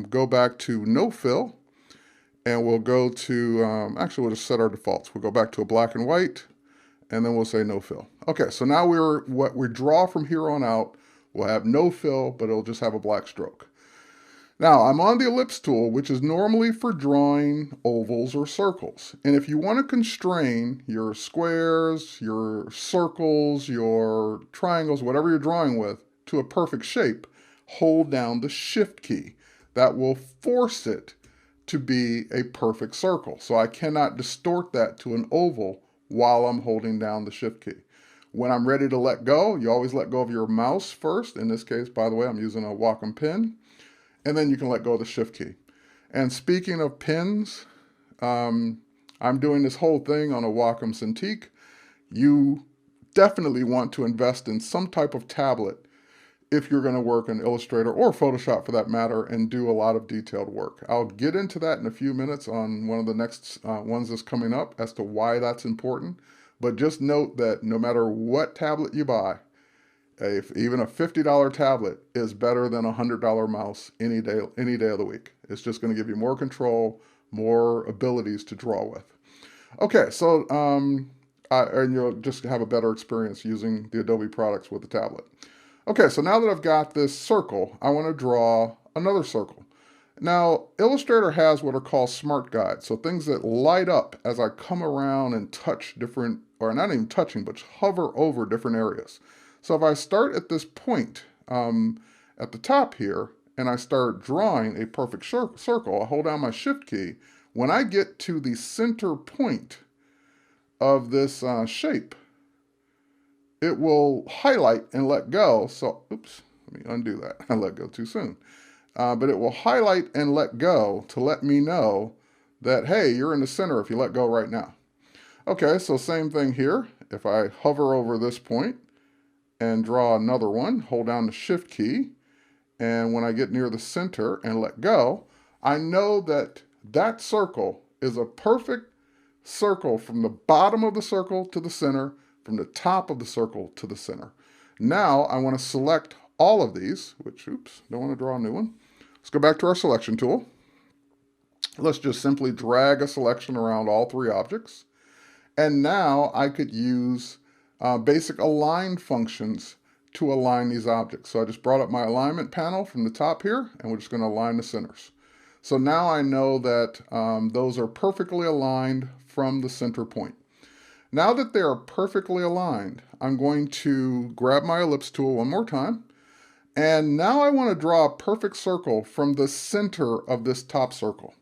Go back to no fill, and we'll go to, actually we'll just set our defaults. We'll go back to a black and white, and then we'll say no fill. Okay, so now what we draw from here on out will have no fill, but it'll just have a black stroke. Now, I'm on the ellipse tool, which is normally for drawing ovals or circles. And if you want to constrain your squares, your circles, your triangles, whatever you're drawing with, to a perfect shape, hold down the Shift key. That will force it to be a perfect circle. So I cannot distort that to an oval while I'm holding down the Shift key. When I'm ready to let go, you always let go of your mouse first. In this case, by the way, I'm using a Wacom pen. And then you can let go of the Shift key. And speaking of pins, I'm doing this whole thing on a Wacom Cintiq. You definitely want to invest in some type of tablet if you're going to work in Illustrator or Photoshop for that matter and do a lot of detailed work. I'll get into that in a few minutes on one of the next ones that's coming up as to why that's important. But just note that no matter what tablet you buy, even a $50 tablet is better than a $100 mouse any day of the week. It's just going to give you more control, more abilities to draw with. Okay, so and you'll just have a better experience using the Adobe products with the tablet. Okay, so now that I've got this circle, I want to draw another circle. Now, Illustrator has what are called smart guides, so things that light up as I come around and touch different, or not even touching, but hover over different areas. So if I start at this point at the top here, and I start drawing a perfect circle, I hold down my Shift key. When I get to the center point of this shape, it will highlight and let go. So, oops, let me undo that. I let go too soon. But it will highlight and let go to let me know that, hey, you're in the center if you let go right now. Okay, so same thing here. If I hover over this point, and draw another one, hold down the Shift key, and when I get near the center and let go, I know that that circle is a perfect circle from the bottom of the circle to the center, from the top of the circle to the center. Now I want to select all of these, which, oops, don't want to draw a new one. Let's go back to our selection tool. Let's just simply drag a selection around all three objects. And now I could use basic align functions to align these objects. So I just brought up my alignment panel from the top here, and we're just going to align the centers. So now I know that those are perfectly aligned from the center point. Now that they are perfectly aligned, I'm going to grab my ellipse tool one more time, and now I want to draw a perfect circle from the center of this top circle.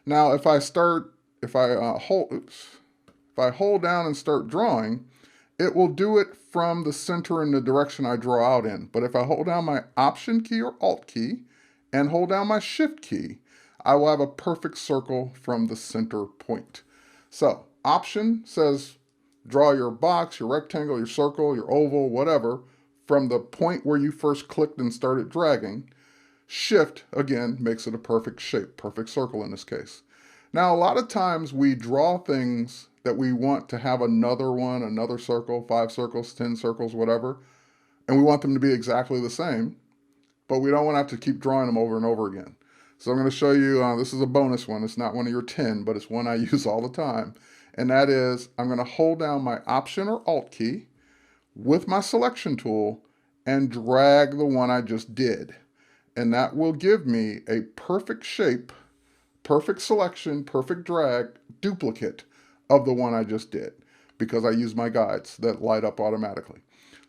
Now if I hold down and start drawing, it will do it from the center in the direction I draw out in. But if I hold down my Option key or Alt key and hold down my Shift key, I will have a perfect circle from the center point. So Option says draw your box, your rectangle, your circle, your oval, whatever, from the point where you first clicked and started dragging. Shift, again, makes it a perfect shape, perfect circle in this case. Now, a lot of times we draw things that we want to have another one, another circle, 5 circles, 10 circles, whatever, and we want them to be exactly the same, but we don't want to have to keep drawing them over and over again. So I'm going to show you, this is a bonus one. It's not one of your 10, but it's one I use all the time. And that is, I'm going to hold down my Option or Alt key with my selection tool and drag the one I just did. And that will give me a perfect shape, perfect selection, perfect drag duplicate of the one I just did, because I use my guides that light up automatically.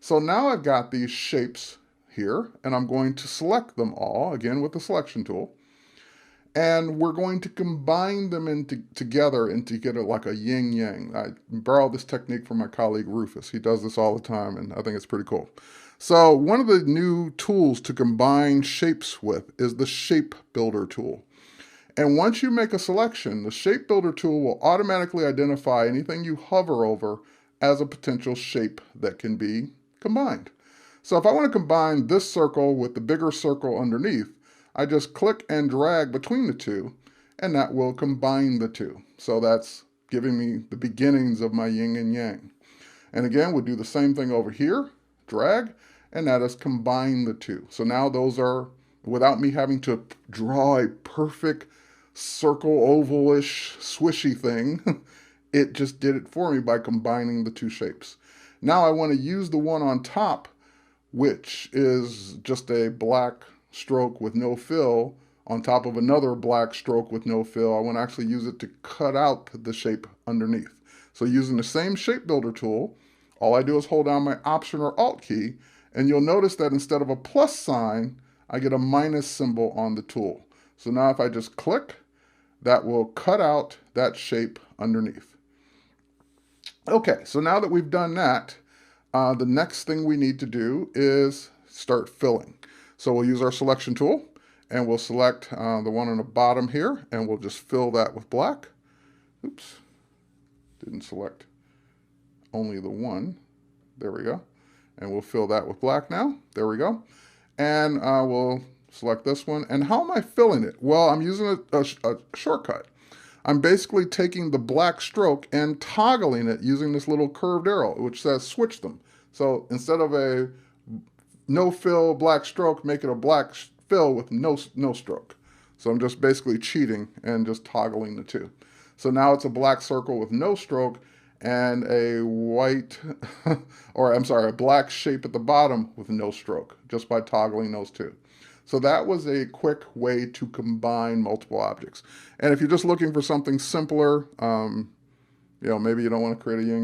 So now I've got these shapes here, and I'm going to select them all, again with the selection tool, and we're going to combine them together and to get like a yin-yang. I borrowed this technique from my colleague Rufus. He does this all the time, and I think it's pretty cool. So one of the new tools to combine shapes with is the shapebuilder tool. And once you make a selection, the shapebuilder tool will automatically identify anything you hover over as a potential shape that can be combined. So if I want to combine this circle with the bigger circle underneath, I just click and drag between the two, and that will combine the two. So that's giving me the beginnings of my yin and yang. And again, we'll do the same thing over here, drag, and that is combine the two. So now those are without me having to draw a perfect circle, ovalish, swishy thing. It just did it for me by combining the two shapes. Now I want to use the one on top, which is just a black stroke with no fill on top of another black stroke with no fill. I want to actually use it to cut out the shape underneath. So using the same shape builder tool, all I do is hold down my Option or Alt key, and you'll notice that instead of a plus sign, I get a minus symbol on the tool. So now if I just click, that will cut out that shape underneath. Okay, so now that we've done that, the next thing we need to do is start filling. So we'll use our selection tool, and we'll select the one on the bottom here, and we'll just fill that with black. Oops, didn't select only the one. There we go. And we'll fill that with black now. There we go. And we'll select this one. And how am I filling it? Well, I'm using a shortcut. I'm basically taking the black stroke and toggling it using this little curved arrow, which says switch them. So instead of a no fill black stroke, make it a black fill with no stroke. So I'm just basically cheating and just toggling the two. So now it's a black circle with no stroke and a white, or I'm sorry, a black shape at the bottom with no stroke, just by toggling those two. So that was a quick way to combine multiple objects. And if you're just looking for something simpler, maybe you don't want to create a yin